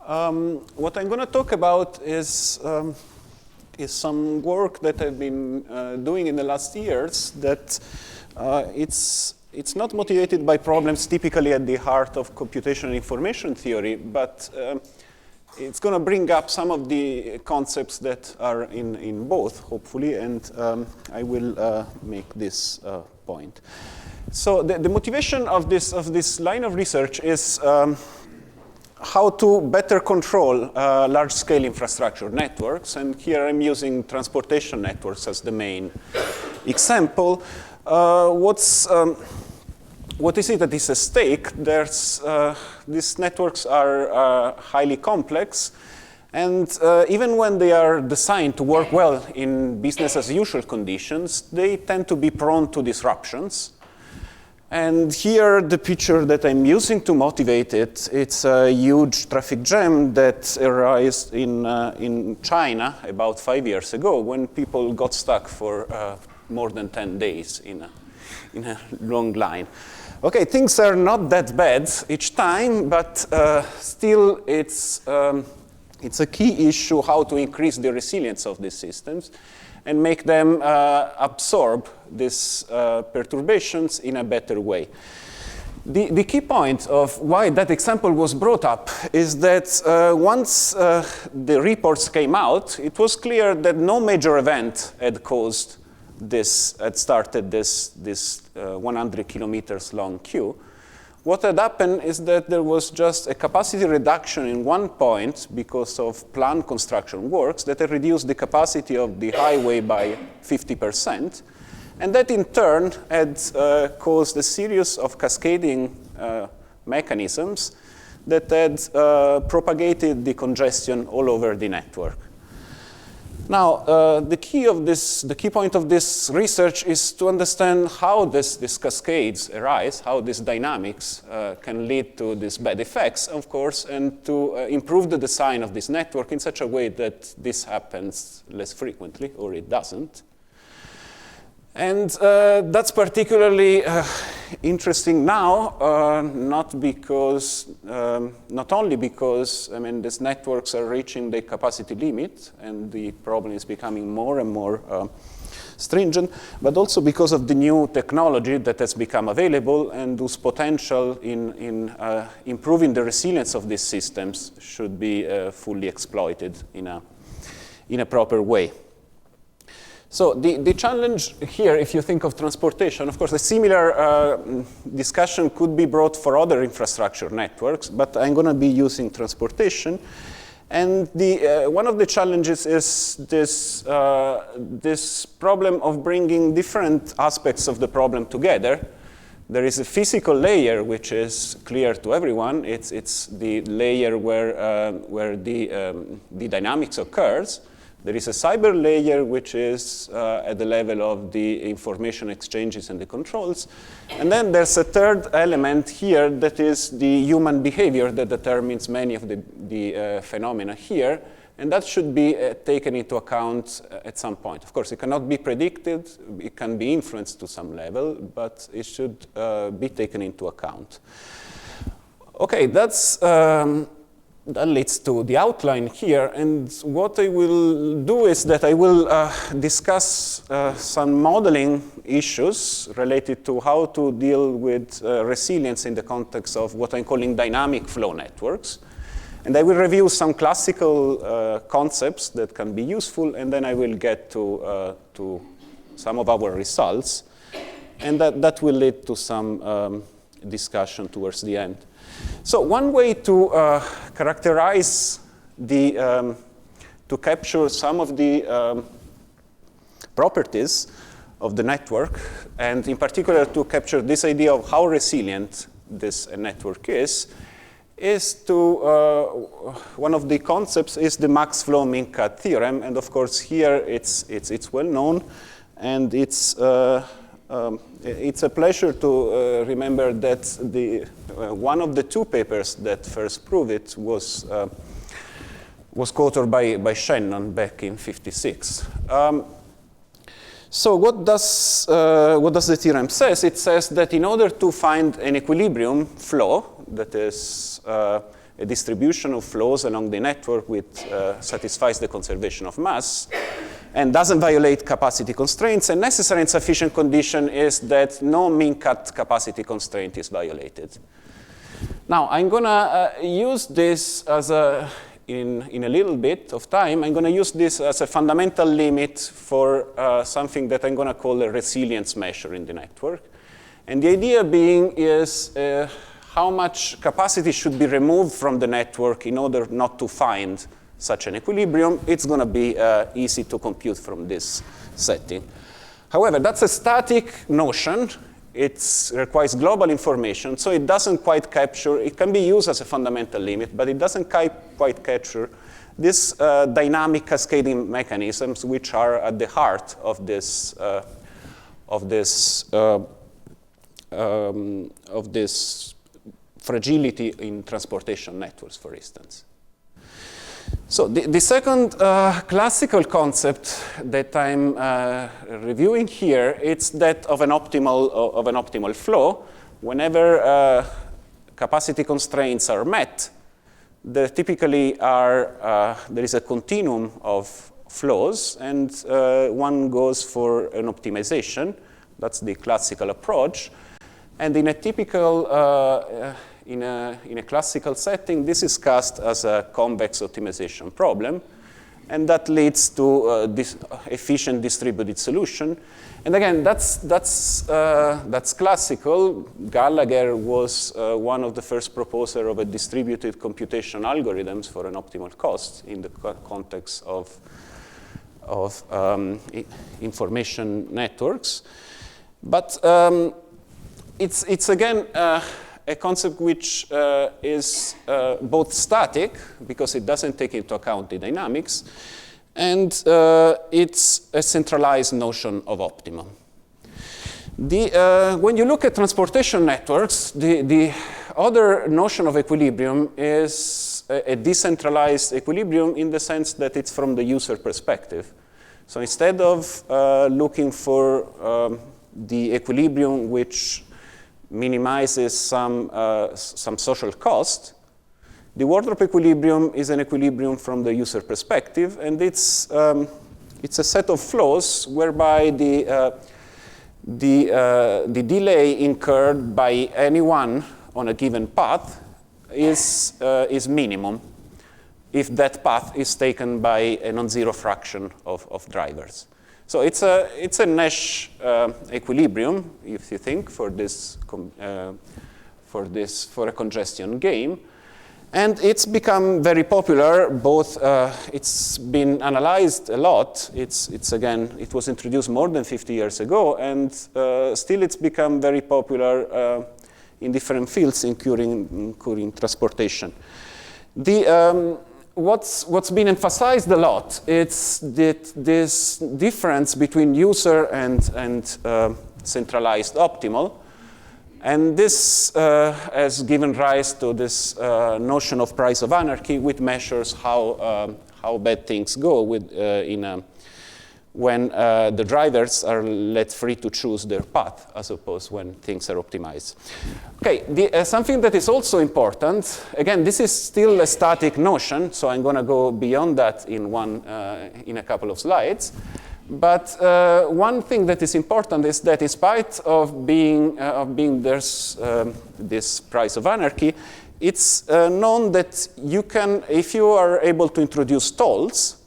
What I'm going to talk about is some work that I've been doing in the last years that it's not motivated by problems typically at the heart of computational information theory, but it's going to bring up some of the concepts that are in both, hopefully, and I will make this point. So the motivation of this line of research is how to better control large-scale infrastructure networks, and here I'm using transportation networks as the main example. What is it that is at stake? These networks are highly complex, and even when they are designed to work well in business-as-usual conditions, they tend to be prone to disruptions. And here, the picture that I'm using to motivate it, it's a huge traffic jam that arose in China about 5 years ago when people got stuck for more than 10 days in a long line. Okay, things are not that bad each time, but still it's a key issue how to increase the resilience of these systems and make them absorb these perturbations in a better way. The key point of why that example was brought up is that once the reports came out, it was clear that no major event had started this 100 kilometers long queue. What had happened is that there was just a capacity reduction in one point because of planned construction works that had reduced the capacity of the highway by 50%. And that in turn had caused a series of cascading mechanisms that had propagated the congestion all over the network. Now, the key point of this research is to understand how these cascades arise, how these dynamics can lead to these bad effects, of course, and to improve the design of this network in such a way that this happens less frequently, or it doesn't. And that's particularly interesting now, not only because these networks are reaching the capacity limit and the problem is becoming more and more stringent, but also because of the new technology that has become available and whose potential in improving the resilience of these systems should be fully exploited in a proper way. So the challenge here, if you think of transportation, of course, a similar discussion could be brought for other infrastructure networks, but I'm going to be using transportation. And one of the challenges is this problem of bringing different aspects of the problem together. There is a physical layer, which is clear to everyone. It's the layer where the dynamics occurs. There is a cyber layer, which is at the level of the information exchanges and the controls. And then there's a third element here that is the human behavior that determines many of the phenomena here. And that should be taken into account at some point. Of course, it cannot be predicted. It can be influenced to some level, but it should be taken into account. OK, that leads to the outline here, and what I will do is that I will discuss some modeling issues related to how to deal with resilience in the context of what I'm calling dynamic flow networks. And I will review some classical concepts that can be useful, and then I will get to some of our results, and that will lead to some discussion towards the end. So one way to characterize to capture some of the properties of the network, and in particular to capture this idea of how resilient this network is to one of the concepts is the max flow min cut theorem, and of course here it's well known, and it's a pleasure to remember that one of the two papers that first proved it was co-authored by Shannon back in '56. So what does the theorem say? It says that in order to find an equilibrium flow that is a distribution of flows along the network which satisfies the conservation of mass and doesn't violate capacity constraints. A necessary and sufficient condition is that no mean-cut capacity constraint is violated. Now, I'm going to use this as in a little bit of time, I'm going to use this as a fundamental limit for something that I'm going to call a resilience measure in the network. And the idea being is how much capacity should be removed from the network in order not to find such an equilibrium. It's going to be easy to compute from this setting. However, that's a static notion. It requires global information, so it doesn't quite capture, it can be used as a fundamental limit, but it doesn't quite capture these dynamic cascading mechanisms which are at the heart of this fragility in transportation networks, for instance. So the second classical concept that I'm reviewing here, it's that of an optimal flow. Whenever capacity constraints are met, there typically are there is a continuum of flows, and one goes for an optimization. That's the classical approach. And in a typical in a classical setting, this is cast as a convex optimization problem, and that leads to this efficient distributed solution. And again, that's classical. Gallagher was one of the first proposers of a distributed computation algorithms for an optimal cost in the context of information networks. But it's again a concept which is both static, because it doesn't take into account the dynamics, and it's a centralized notion of optimum. When you look at transportation networks, the other notion of equilibrium is a decentralized equilibrium in the sense that it's from the user perspective. So instead of looking for the equilibrium which minimizes some social cost, the Wardrop equilibrium is an equilibrium from the user perspective, and it's a set of flows whereby the delay incurred by anyone on a given path is minimum if that path is taken by a non-zero fraction of drivers. So it's a Nash equilibrium, if you think, for a congestion game, and it's become very popular. Both it's been analyzed a lot. It was introduced more than 50 years ago, and still it's become very popular in different fields, including transportation. What's been emphasized a lot, it's that this difference between user and centralized optimal. And this has given rise to this notion of price of anarchy, which measures how bad things go when the drivers are let free to choose their path, as opposed when things are optimized. Okay, something that is also important, again, this is still a static notion, so I'm going to go beyond that in a couple of slides. But one thing that is important is that in spite of being there's this price of anarchy, it's known that you can, if you are able to introduce tolls,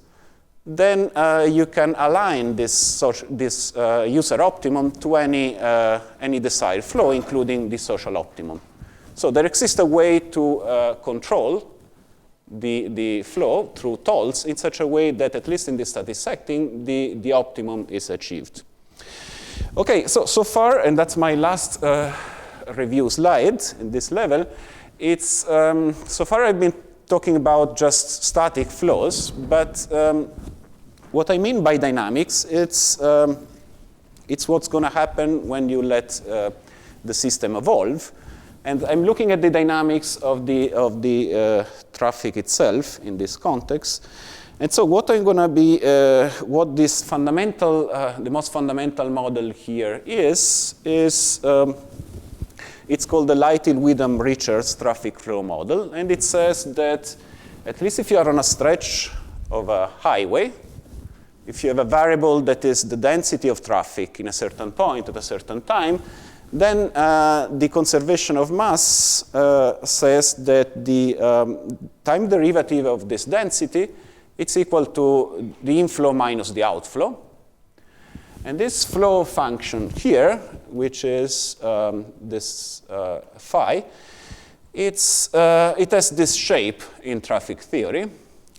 then you can align this user optimum to any desired flow, including the social optimum. So there exists a way to control the flow through tolls in such a way that, at least in this static setting, the optimum is achieved. Okay, so far, and that's my last review slide in this level, it's so far I've been talking about just static flows, but what I mean by dynamics, it's what's going to happen when you let the system evolve. And I'm looking at the dynamics of the traffic itself in this context. And so what I'm going to be, what this fundamental, the most fundamental model here is It's called the Lighthill-Whitham-Richards traffic flow model. And it says that at least if you are on a stretch of a highway, if you have a variable that is the density of traffic in a certain point at a certain time, then the conservation of mass says that the time derivative of this density, it's equal to the inflow minus the outflow. And this flow function here, which is this phi, it has this shape in traffic theory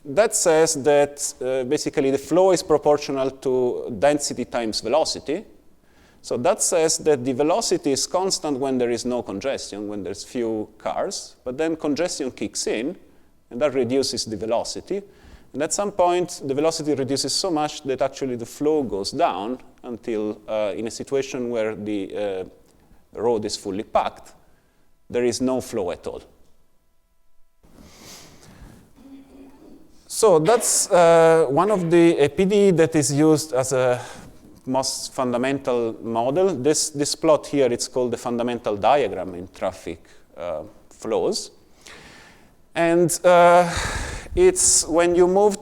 that says that basically the flow is proportional to density times velocity. So that says that the velocity is constant when there is no congestion, when there's few cars, but then congestion kicks in, and that reduces the velocity. And at some point, the velocity reduces so much that actually the flow goes down until in a situation where the road is fully packed, there is no flow at all. So that's one of the PD that is used as a most fundamental model. This plot here, it's called the fundamental diagram in traffic flows. And it's when you move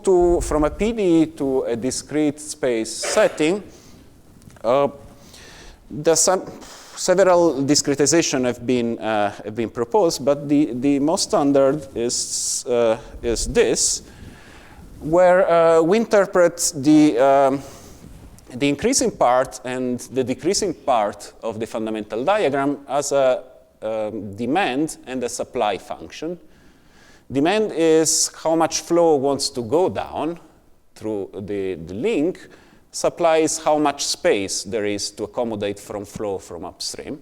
from a PD to a discrete space setting, there's several discretizations have been proposed, but the most standard is this, where we interpret the increasing part and the decreasing part of the fundamental diagram as a demand and a supply function. Demand is how much flow wants to go down through the link. Supply is how much space there is to accommodate from flow from upstream.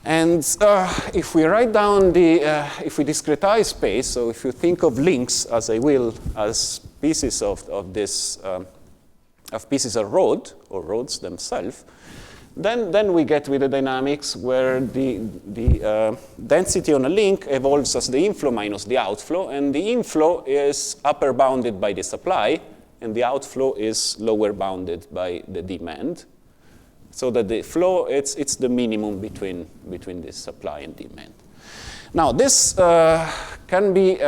And if we write down if we discretize space, so if you think of links, as I will, as pieces of this, of pieces of road, or roads themselves, then we get with the dynamics where the density on a link evolves as the inflow minus the outflow, and the inflow is upper bounded by the supply, and the outflow is lower bounded by the demand. So that the flow, it's the minimum between the supply and demand. Now, this can be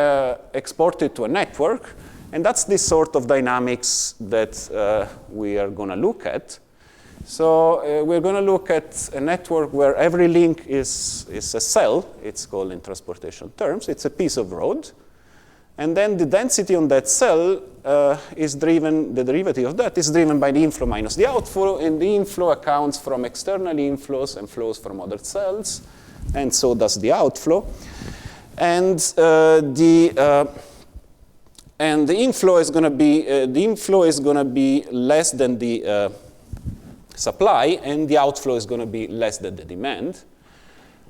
exported to a network, and that's the sort of dynamics that we are going to look at. So we're going to look at a network where every link is a cell. It's called in transportation terms. It's a piece of road. And then the density on that cell is driven, the derivative of that is driven by the inflow minus the outflow, and the inflow accounts from external inflows and flows from other cells, and so does the outflow. And the inflow is going to be less than the supply, and the outflow is going to be less than the demand.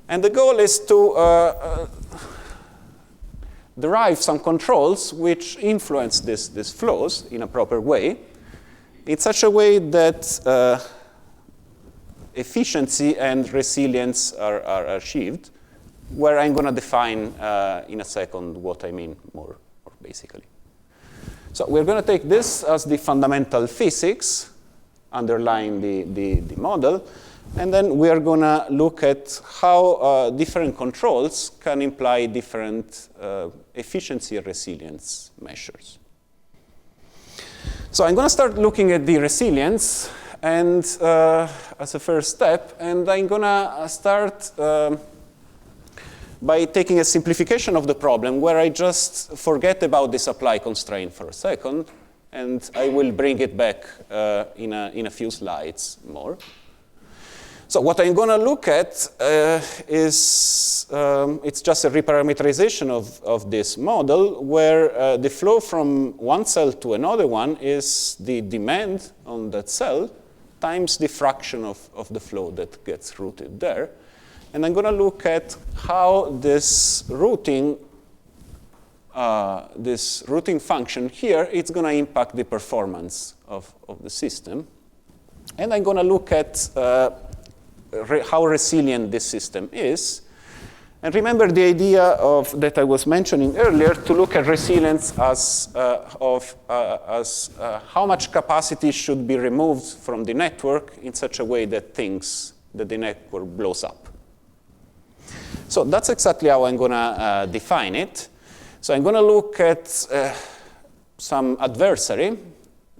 And the goal is to derive some controls which influence these flows in a proper way, in such a way that efficiency and resilience are achieved, where I'm going to define in a second what I mean more basically. So we're going to take this as the fundamental physics underlying the model, and then we are going to look at how different controls can imply different efficiency and resilience measures. So I'm going to start looking at the resilience and as a first step, and I'm going to start by taking a simplification of the problem where I just forget about the supply constraint for a second, and I will bring it back in a few slides more. So what I'm going to look at is, it's just a reparameterization of this model where the flow from one cell to another one is the demand on that cell times the fraction of the flow that gets routed there. And I'm going to look at how this routing function here, it's going to impact the performance of the system. And I'm going to look at how resilient this system is. And remember the idea that I was mentioning earlier, to look at resilience as how much capacity should be removed from the network in such a way that things that the network blows up. So that's exactly how I'm going to define it. So I'm going to look at some adversary,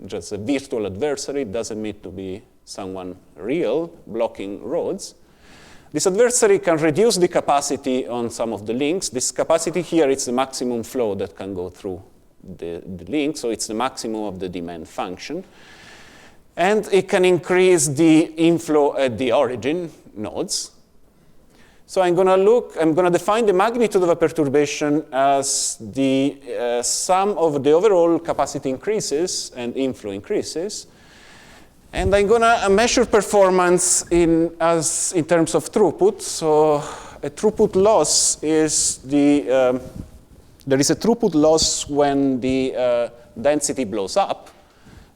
just a virtual adversary. It doesn't need to be someone real blocking roads. This adversary can reduce the capacity on some of the links. This capacity here is the maximum flow that can go through the link, so it's the maximum of the demand function. And it can increase the inflow at the origin nodes. So I'm going to define the magnitude of a perturbation as the sum of the overall capacity increases and inflow increases. And I'm going to measure performance in terms of throughput. So a throughput loss is there is a throughput loss when the density blows up.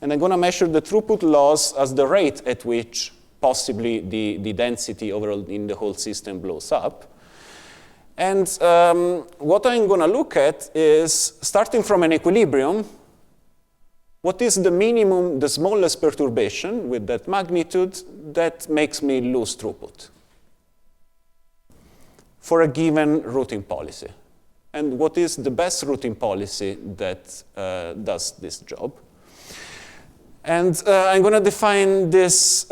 And I'm going to measure the throughput loss as the rate at which possibly the density overall in the whole system blows up. And what I'm going to look at is, starting from an equilibrium, what is the minimum, the smallest perturbation with that magnitude that makes me lose throughput for a given routing policy? And what is the best routing policy that does this job? And I'm going to define this,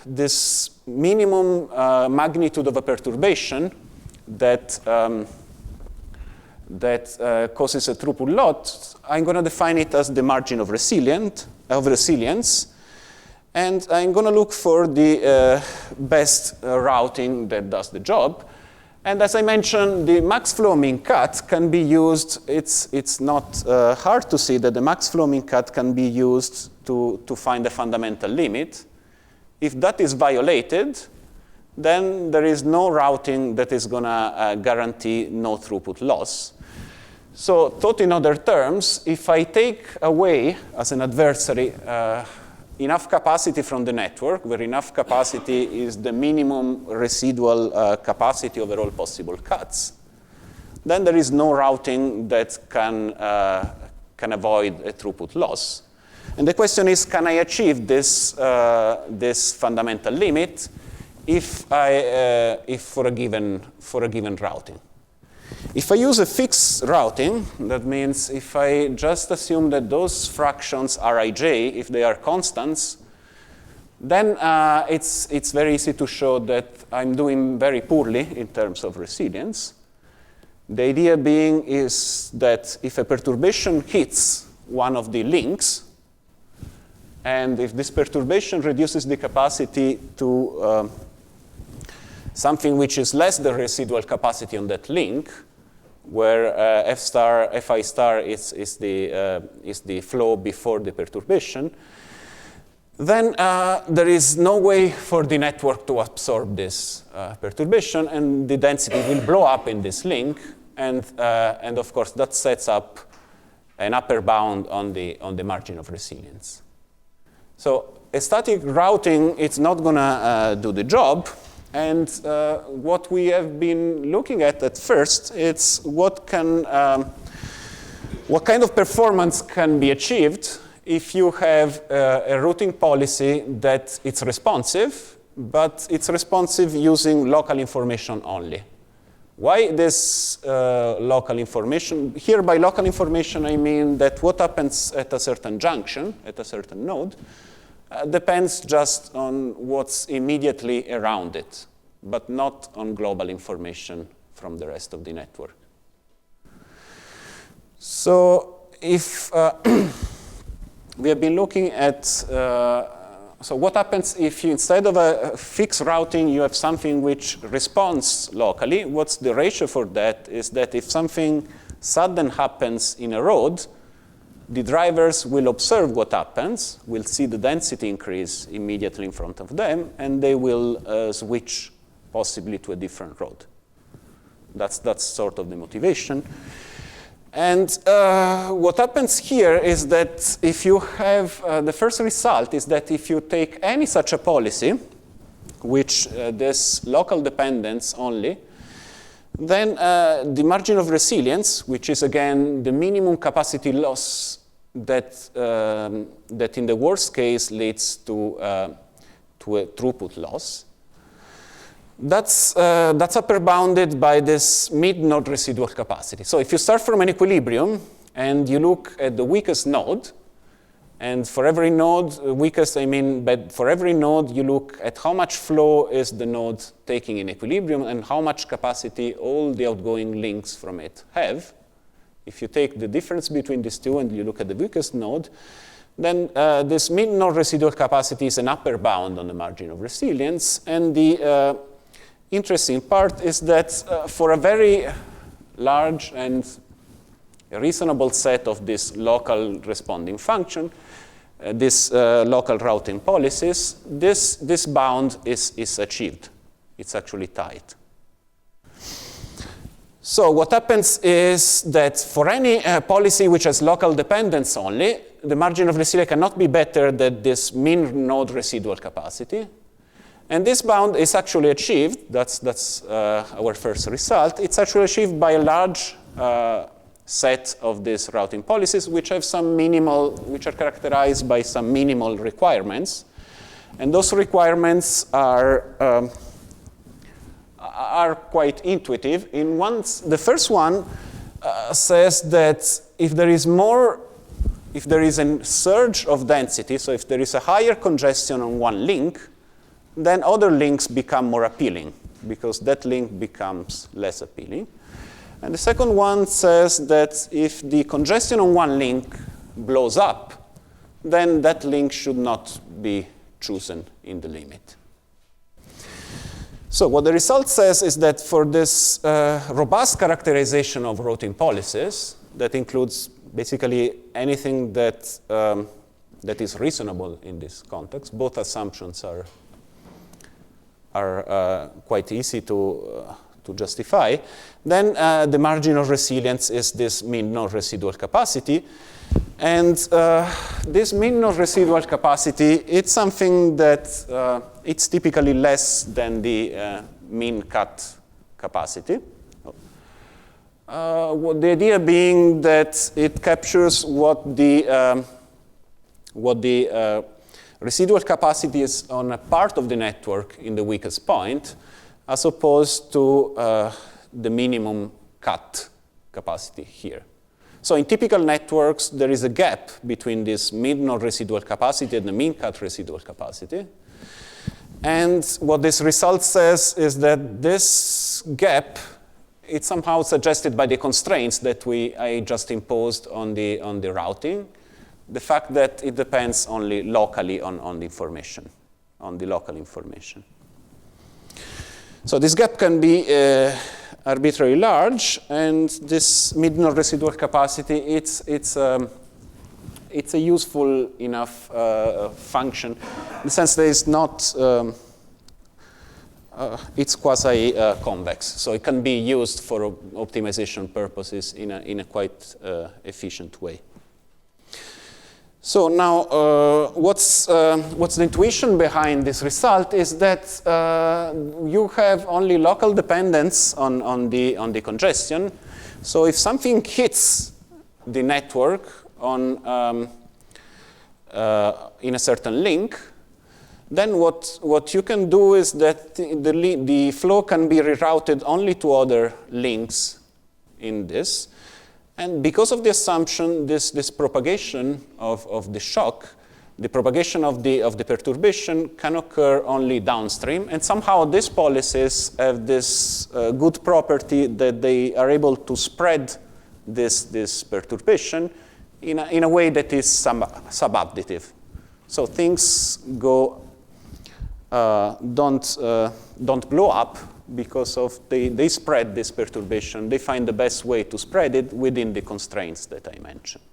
this minimum magnitude of a perturbation that causes a throughput loss. I'm going to define it as the margin of resilience. And I'm going to look for the best routing that does the job. And as I mentioned, the max flow mean cut can be used. It's not hard to see that the max flow mean cut can be used to find a fundamental limit. If that is violated, then there is no routing that is going to guarantee no throughput loss. So thought in other terms, if I take away as an adversary enough capacity from the network, where enough capacity is the minimum residual capacity over all possible cuts, then there is no routing that can avoid a throughput loss. And the question is, can I achieve this, this fundamental limit if for a given routing? If I use a fixed routing, that means if I just assume that those fractions are ij, if they are constants, then it's very easy to show that I'm doing very poorly in terms of resilience. The idea being is that if a perturbation hits one of the links, and if this perturbation reduces the capacity to something which is less than residual capacity on that link, where Fi star is the flow before the perturbation, then there is no way for the network to absorb this perturbation, and the density will blow up in this link, and of course that sets up an upper bound on the margin of resilience. So a static routing, it's not going to do the job. And what we have been looking at first, it's what kind of performance can be achieved if you have a routing policy that it's responsive, but it's responsive using local information only. Why this local information? Here by local information, I mean that what happens at a certain junction, at a certain node, depends just on what's immediately around it, but not on global information from the rest of the network. So if we have been looking at, so what happens if you, instead of a fixed routing, you have something which responds locally? What's the ratio for that? Is that if something sudden happens in a road, the drivers will observe what happens, will see the density increase immediately in front of them, and they will switch possibly to a different road. That's sort of the motivation. And what happens here is that if you have, the first result is that if you take any such a policy, which this local dependence only, then the margin of resilience, which is again the minimum capacity loss that in the worst case leads to a throughput loss, that's upper bounded by this mid-node residual capacity. So if you start from an equilibrium and you look at the weakest node, and for every node, weakest I mean, but for every node you look at how much flow is the node taking in equilibrium and how much capacity all the outgoing links from it have. If you take the difference between these two and you look at the weakest node, then this mid-node residual capacity is an upper bound on the margin of resilience. And the interesting part is that for a very large and reasonable set of this local responding function, this local routing policies, this bound is achieved. It's actually tight. So what happens is that for any policy which has local dependence only, the margin of resilience cannot be better than this min-node residual capacity. And this bound is actually achieved. That's our first result. It's actually achieved by a large set of these routing policies which have some which are characterized by some minimal requirements. And those requirements are quite intuitive. The first one says that if there is a surge of density, so if there is a higher congestion on one link, then other links become more appealing because that link becomes less appealing. And the second one says that if the congestion on one link blows up, then that link should not be chosen in the limit. So what the result says is that for this robust characterization of routing policies, that includes basically anything that is reasonable in this context, both assumptions are quite easy to justify, then the margin of resilience is this min-node residual capacity. And this min-node residual capacity, it's something that it's typically less than the min-cut capacity. The idea being that it captures what the residual capacity is on a part of the network in the weakest point, as opposed to the minimum cut capacity here. So in typical networks, there is a gap between this mid-node residual capacity and the min-cut residual capacity. And what this result says is that this gap, it's somehow suggested by the constraints that I just imposed on the routing. The fact that it depends only locally on the information, on the local information. So this gap can be arbitrarily large, and this mid-node residual capacity, it's a useful enough function in the sense that it's not, it's quasi-convex. So it can be used for optimization purposes in a quite efficient way. So now, what's the intuition behind this result is that you have only local dependence on the congestion. So if something hits the network in a certain link, then what you can do is that the flow can be rerouted only to other links in this. And because of the assumption, this propagation of the shock, the propagation of the perturbation can occur only downstream. And somehow these policies have this good property that they are able to spread this perturbation in a way that is subadditive. So things don't blow up because they spread this perturbation. They find the best way to spread it within the constraints that I mentioned.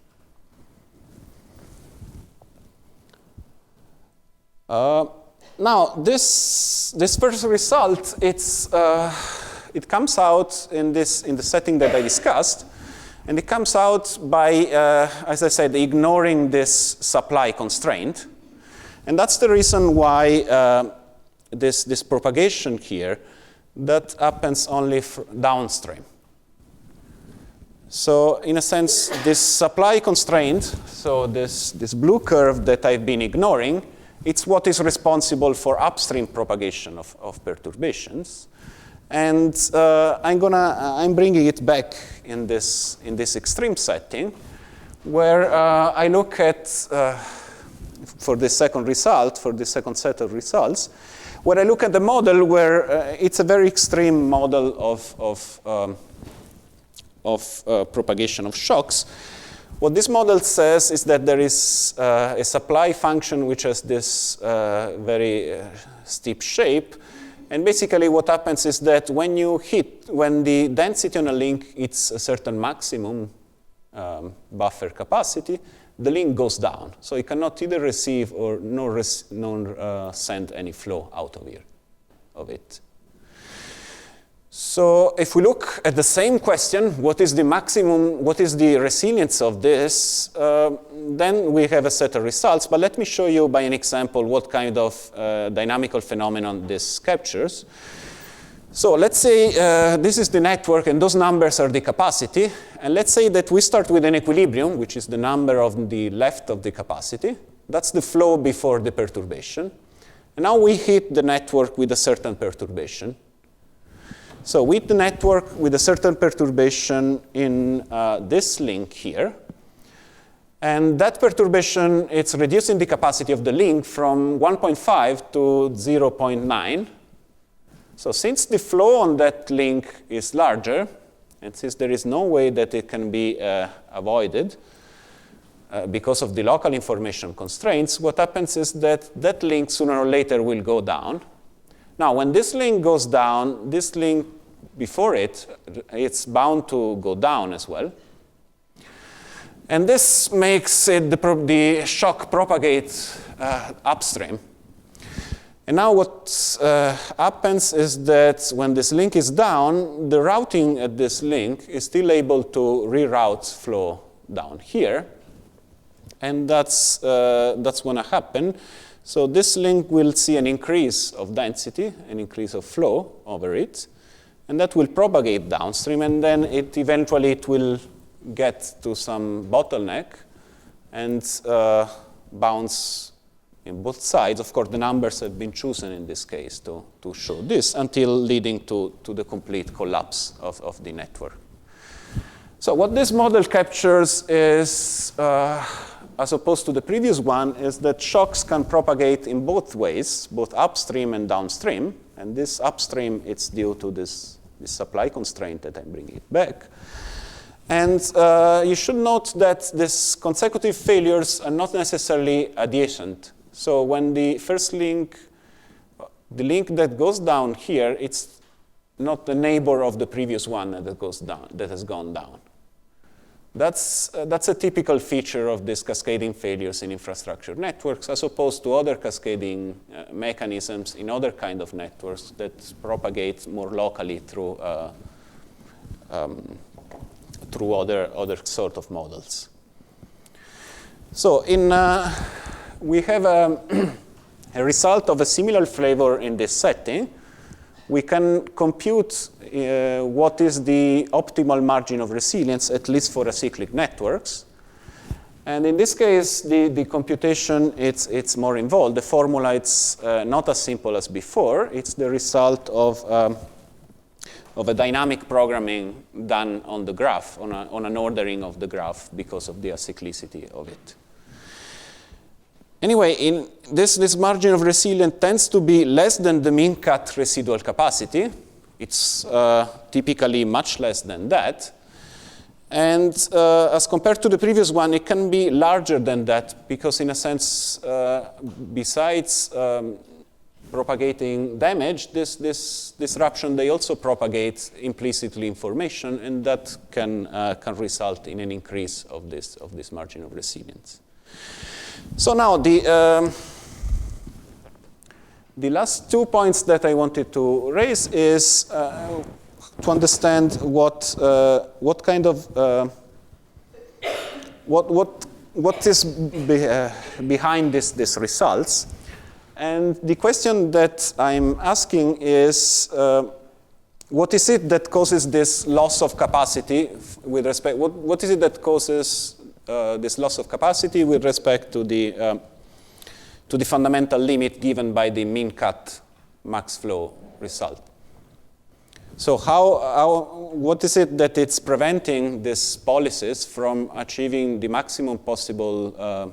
Now, this first result, it comes out in the setting that I discussed, and it comes out by, as I said, ignoring this supply constraint. And that's the reason why this propagation here, that happens only downstream. So in a sense, this supply constraint, so this blue curve that I've been ignoring, It's what is responsible for upstream propagation of perturbations. And I'm bringing it back in this extreme setting, where I look at, for this second result, for this second set of results, where I look at the model where it's a very extreme model of propagation of shocks. What this model says is that there is a supply function which has this very steep shape. And basically what happens is that when the density on a link hits a certain maximum buffer capacity, the link goes down. So it cannot either receive or nor send any flow out of it. So if we look at the same question, what is the maximum, what is the resilience of this, then we have a set of results. But let me show you by an example what kind of dynamical phenomenon this captures. So let's say this is the network, and those numbers are the capacity. And let's say that we start with an equilibrium, which is the number on the left of the capacity. That's the flow before the perturbation. And now we hit the network with a certain perturbation. So with the network with a certain perturbation in this link here, and that perturbation, it's reducing the capacity of the link from 1.5 to 0.9. So since the flow on that link is larger, and since there is no way that it can be avoided because of the local information constraints, what happens is that that link sooner or later will go down. Now, when this link goes down, this link before it's bound to go down as well. And this makes it the shock propagate upstream. And now what happens is that when this link is down, the routing at this link is still able to reroute flow down here. And that's going to happen. So this link will see an increase of density, an increase of flow over it. And that will propagate downstream, and then eventually it will get to some bottleneck and bounce in both sides. Of course, the numbers have been chosen in this case to show this until leading to the complete collapse of the network. So what this model captures is, as opposed to the previous one, is that shocks can propagate in both ways, both upstream and downstream. And this upstream, it's due to this supply constraint that I'm bringing it back. And you should note that these consecutive failures are not necessarily adjacent. So when the first link, the link that goes down here, it's not the neighbor of the previous one that goes down, that has gone down. That's a typical feature of these cascading failures in infrastructure networks, as opposed to other cascading mechanisms in other kind of networks that propagate more locally through other sort of models. So we have a result of a similar flavor in this setting. We can compute what is the optimal margin of resilience, at least for acyclic networks. And in this case, the computation, it's more involved. The formula, it's not as simple as before. It's the result of a dynamic programming done on the graph, on an ordering of the graph because of the acyclicity of it. Anyway, in this margin of resilience tends to be less than the mean cut residual capacity. It's typically much less than that. And as compared to the previous one, it can be larger than that because, in a sense, besides propagating damage, this disruption, they also propagate implicitly information, and that can result in an increase of this margin of resilience. So now the last 2 points that I wanted to raise is to understand what kind of what is behind these results. And the question that I'm asking is, what is it that causes this loss of capacity with respect? What is it that causes this loss of capacity with respect to the to the fundamental limit given by the mean cut max flow result. So what is it that it's preventing these policies from achieving the maximum possible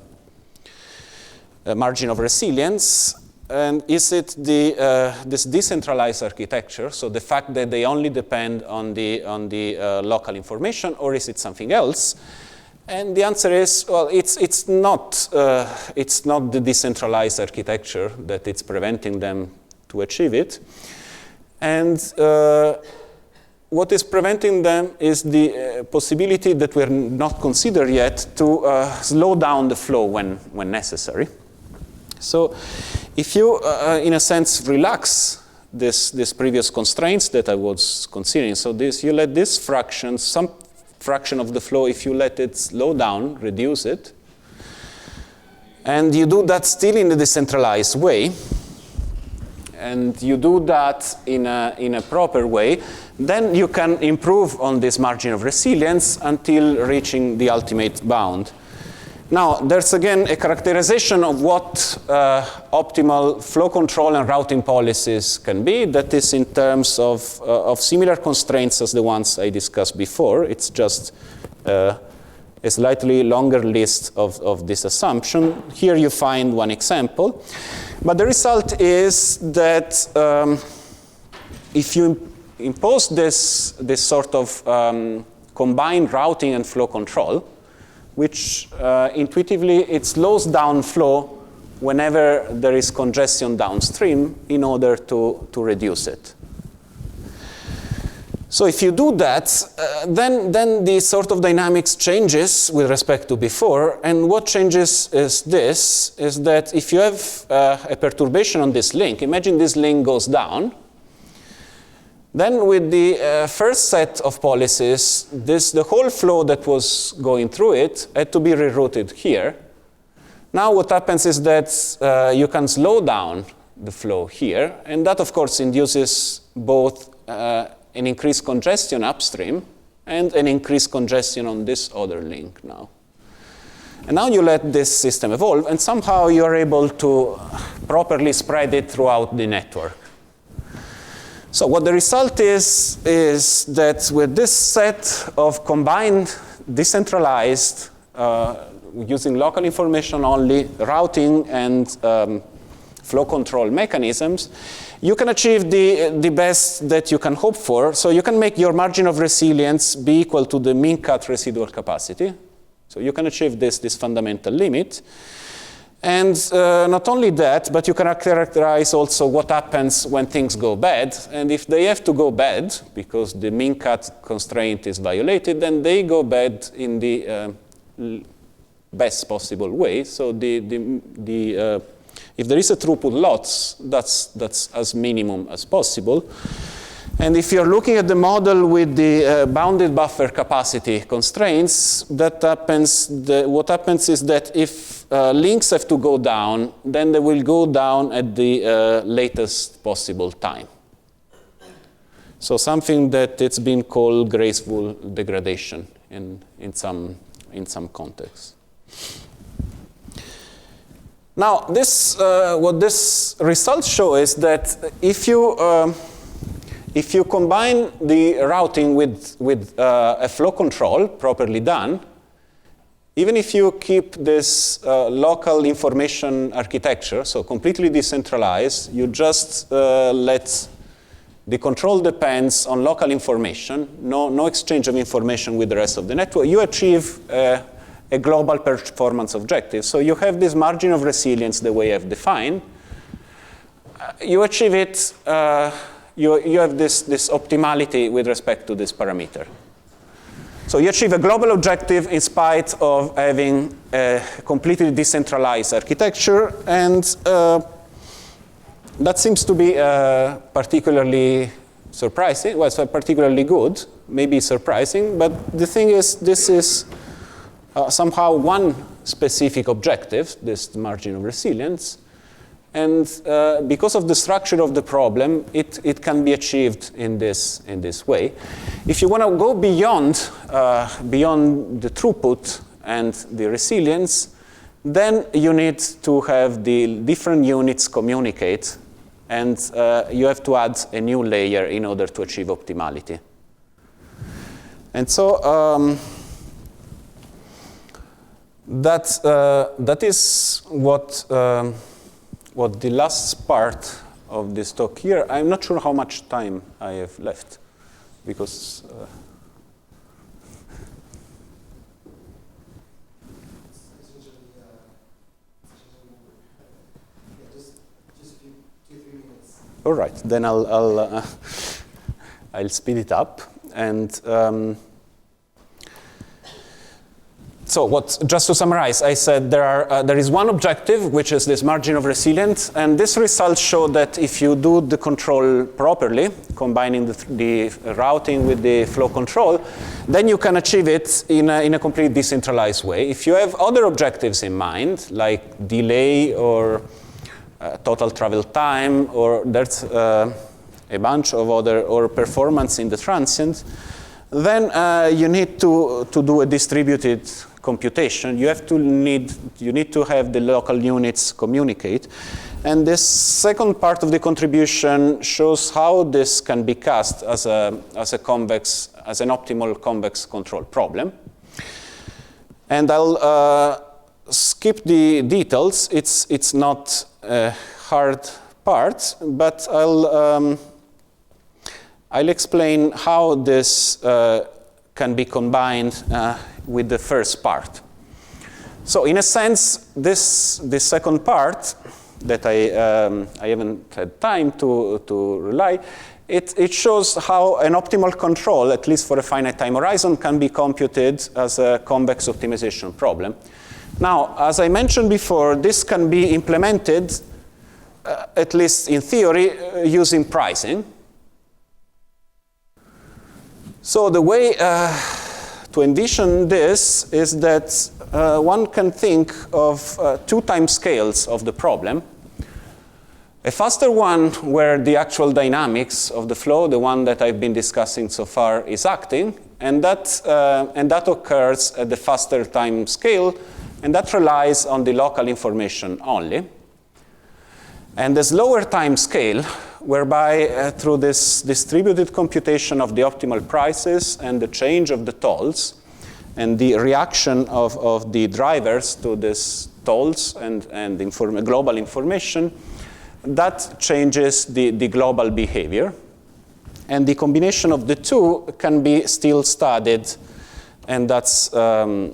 margin of resilience? And is it this decentralized architecture, so the fact that they only depend on the local information, or is it something else? And the answer is, well, it's not the decentralized architecture that it's preventing them to achieve it. And what is preventing them is the possibility that we're not considered yet to slow down the flow when necessary. So if you, in a sense, relax this previous constraints that I was considering, so you let this fraction, some fraction of the flow, if you let it slow down, reduce it, and you do that still in the decentralized way, and you do that in a proper way, then you can improve on this margin of resilience until reaching the ultimate bound. Now, there's again a characterization of what optimal flow control and routing policies can be. That is in terms of similar constraints as the ones I discussed before. It's just a slightly longer list of this assumption. Here you find one example. But the result is that if you impose this sort of combined routing and flow control, which intuitively it slows down flow whenever there is congestion downstream in order to reduce it. So if you do that, then the sort of dynamics changes with respect to before. And what changes is that if you have a perturbation on this link, imagine this link goes down, then with the first set of policies, the whole flow that was going through it had to be rerouted here. Now what happens is that you can slow down the flow here, and that of course induces both an increased congestion upstream and an increased congestion on this other link now. And now you let this system evolve, and somehow you're able to properly spread it throughout the network. So what the result is that with this set of combined decentralized, using local information only, routing and flow control mechanisms, you can achieve the best that you can hope for. So you can make your margin of resilience be equal to the mean cut residual capacity. So you can achieve this fundamental limit. And not only that, but you can characterize also what happens when things go bad. And if they have to go bad, because the mean cut constraint is violated, then they go bad in the best possible way. So if there is a throughput loss, that's as minimum as possible. And if you're looking at the model with the bounded buffer capacity constraints, what happens is that if links have to go down, then they will go down at the latest possible time. So something that it's been called graceful degradation in some contexts. Now, what this results show is that if you combine the routing with a flow control properly done, even if you keep this local information architecture, so completely decentralized, you just let the control depends on local information, no exchange of information with the rest of the network, you achieve a global performance objective. So you have this margin of resilience the way I've defined. You achieve it, you have this optimality with respect to this parameter. So you achieve a global objective in spite of having a completely decentralized architecture, and that seems to be particularly surprising. Well, it's particularly good, maybe surprising, but the thing is, this is somehow one specific objective, this margin of resilience, and because of the structure of the problem, it can be achieved in this way. If you want to go beyond the throughput and the resilience, then you need to have the different units communicate, and you have to add a new layer in order to achieve optimality. And so that is what the last part of this talk here. I'm not sure how much time I have left, because all right, then I'll speed it up. And so just to summarize, I said there is one objective, which is this margin of resilience, and this results show that if you do the control properly, combining the routing with the flow control, then you can achieve it in a completely decentralized way. If you have other objectives in mind, like delay or total travel time, or there's a bunch of other, or performance in the transient, then you need to do a distributed computation. You need to have the local units communicate. And this second part of the contribution shows how this can be cast as an optimal convex control problem. And I'll skip the details. It's not a hard part, but I'll explain how this can be combined with the first part. So in a sense, this second part that I haven't had time to rely, it shows how an optimal control, at least for a finite time horizon, can be computed as a convex optimization problem. Now, as I mentioned before, this can be implemented, at least in theory, using pricing. So the way to envision this is that one can think of two time scales of the problem. A faster one where the actual dynamics of the flow, the one that I've been discussing so far, is acting, and that occurs at the faster time scale, and that relies on the local information only. And the slower time scale, whereby through this distributed computation of the optimal prices and the change of the tolls and the reaction of the drivers to these tolls and global information, that changes the global behavior. And the combination of the two can be still studied, and that's the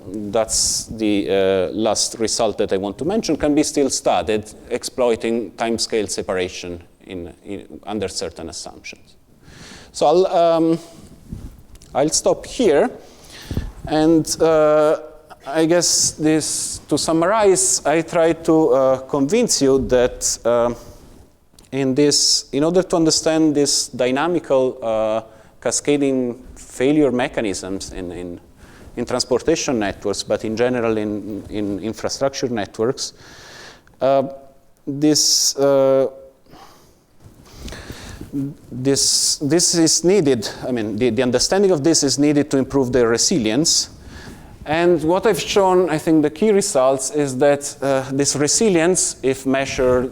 last result that I want to mention, can be still studied exploiting timescale separation under certain assumptions. So I'll stop here, and I guess to summarize, I try to convince you that in order to understand this dynamical cascading failure mechanisms in transportation networks, but in general in infrastructure networks, this is needed. I mean, the understanding of this is needed to improve their resilience. And what I've shown, I think the key results is that this resilience, if measured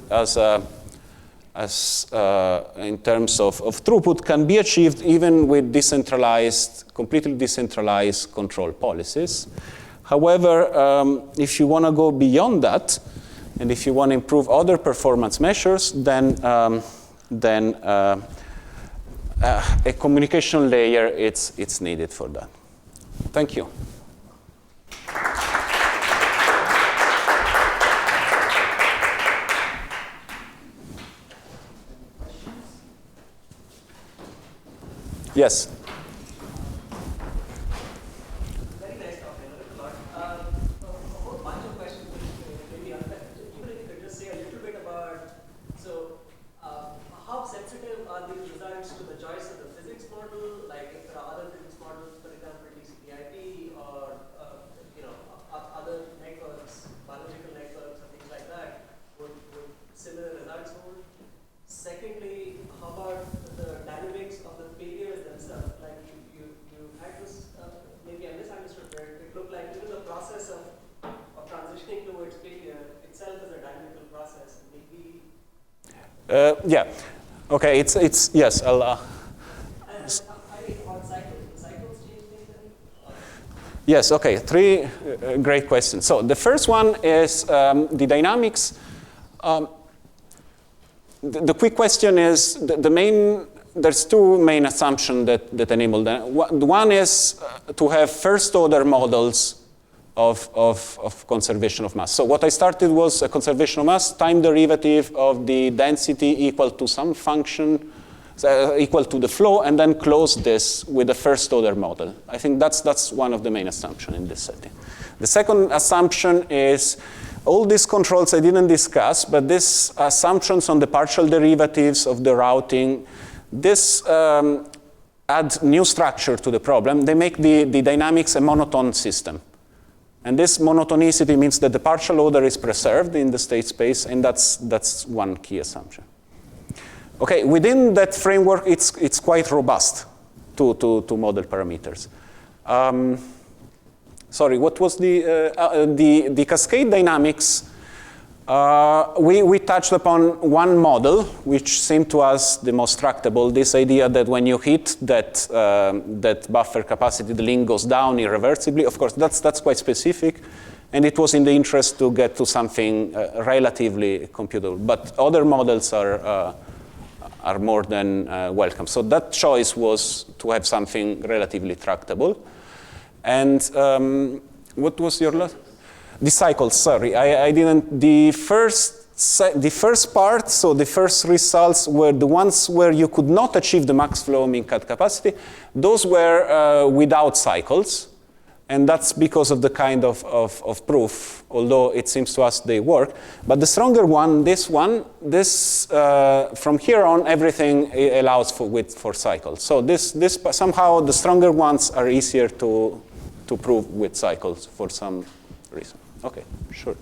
in terms of throughput, can be achieved even with completely decentralized control policies. However, if you want to go beyond that, and if you want to improve other performance measures, then a communication layer it's needed for that. Thank you. Yes. Very nice talk. I learned a lot. A whole bunch of questions, maybe even if you could just say a little bit about, how sensitive are these results to the choice of the physics model? Like if there are other physics models, for example, TCP/IP or other networks, biological networks, or things like that, would similar results hold? Secondly, how about the dynamics of the failures themselves? Like you had this, maybe I misunderstood, where it looked like even the process of transitioning towards failure Yeah. Okay. It's yes. I'll. And I mean, on cycles change anything? Yes. Okay. Three great questions. So the first one is the dynamics. The quick question is the main. There's two main assumptions that enable that. One is to have first-order models of conservation of mass. So what I started was a conservation of mass, time derivative of the density equal to some function, equal to the flow, and then close this with a first-order model. I think that's one of the main assumptions in this setting. The second assumption is all these controls I didn't discuss, but these assumptions on the partial derivatives of the routing, this add new structure to the problem. They make the dynamics a monotone system. And this monotonicity means that the partial order is preserved in the state space, and that's one key assumption. Okay, within that framework, it's quite robust to model parameters. Sorry, what was the cascade dynamics? We touched upon one model, which seemed to us the most tractable, this idea that when you hit that buffer capacity, the link goes down irreversibly. Of course, that's quite specific, and it was in the interest to get to something relatively computable. But other models are more than welcome. So that choice was to have something relatively tractable. And what was your last? The cycles, sorry, I didn't. The first part, so the first results were the ones where you could not achieve the max flow mean cut capacity. Those were without cycles, and that's because of the kind of proof, although it seems to us they work. But the stronger one, this from here on, everything allows for cycles. So this somehow the stronger ones are easier to prove with cycles for some reason. Okay, sure.